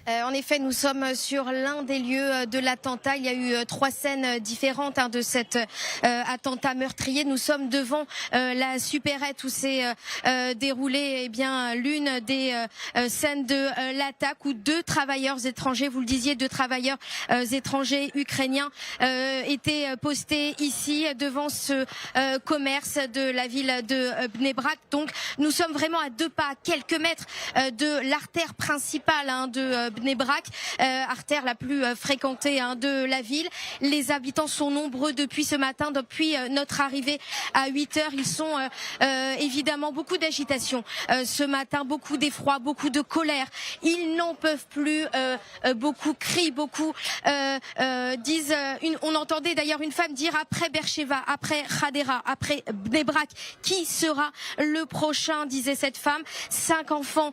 En effet, nous sommes sur l'un des lieux de l'attentat. Il y a eu 3 scènes différentes de cet attentat meurtrier. Nous sommes devant la supérette où s'est déroulée l'une des scènes de l'attaque où 2 travailleurs étrangers, vous le disiez, 2 travailleurs étrangers ukrainiens étaient postés ici devant ce commerce de la ville de Bnei Brak. Donc nous sommes vraiment à 2 pas, à quelques mètres de l'artère principale de Bnei Brak, artère la plus fréquentée de la ville. Les habitants sont nombreux depuis ce matin, depuis notre arrivée à 8 heures. Ils sont évidemment beaucoup d'agitation ce matin, beaucoup d'effroi, beaucoup de colère. Ils n'en peuvent plus, beaucoup crient, beaucoup disent. On entendait d'ailleurs une femme dire après Beersheva, après Hadera, après Bnei Brak, qui sera le prochain, disait cette femme. 5 enfants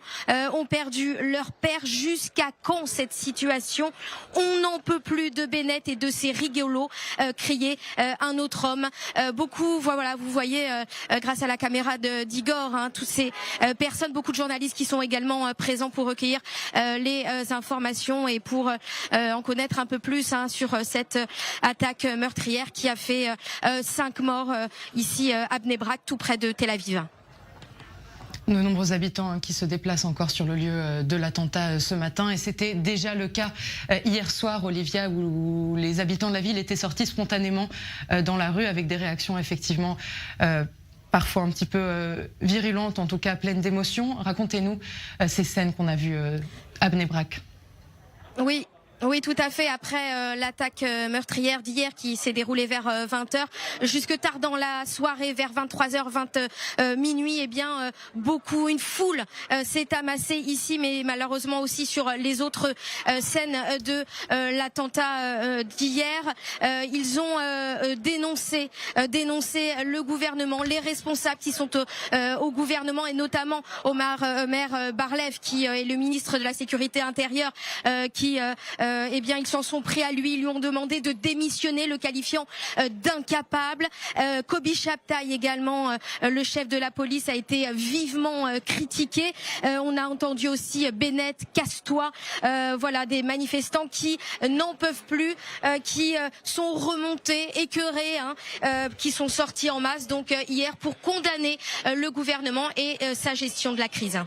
ont perdu leur père. Jusqu'à quand cette situation? On n'en peut plus de Bennett et de ces rigolos crier un autre homme. Beaucoup, voilà, vous voyez grâce à la caméra d'Igor, toutes ces personnes, beaucoup de journalistes qui sont également présents pour recueillir les informations et pour en connaître un peu plus sur cette attaque meurtrière qui a fait 5 morts ici à Bnei Brak, tout près de Tel Aviv. De nombreux habitants qui se déplacent encore sur le lieu de l'attentat ce matin. Et c'était déjà le cas hier soir, Olivia, où les habitants de la ville étaient sortis spontanément dans la rue avec des réactions effectivement parfois un petit peu virulentes, en tout cas pleines d'émotions. Racontez-nous ces scènes qu'on a vues à Bnei Brak. Oui, tout à fait. Après l'attaque meurtrière d'hier qui s'est déroulée vers 20h, jusque tard dans la soirée, vers 23h, minuit, une foule s'est amassée ici, mais malheureusement aussi sur les autres scènes de l'attentat d'hier. Ils ont dénoncé le gouvernement, les responsables qui sont au gouvernement et notamment Omar Bar-Lev qui est le ministre de la Sécurité intérieure ils s'en sont pris à lui, ils lui ont demandé de démissionner, le qualifiant d'incapable. Kobi Shabtai également, le chef de la police, a été vivement critiqué. On a entendu aussi Bennett, casse-toi, des manifestants qui n'en peuvent plus, qui sont remontés, écœurés, qui sont sortis en masse donc hier pour condamner le gouvernement et sa gestion de la crise.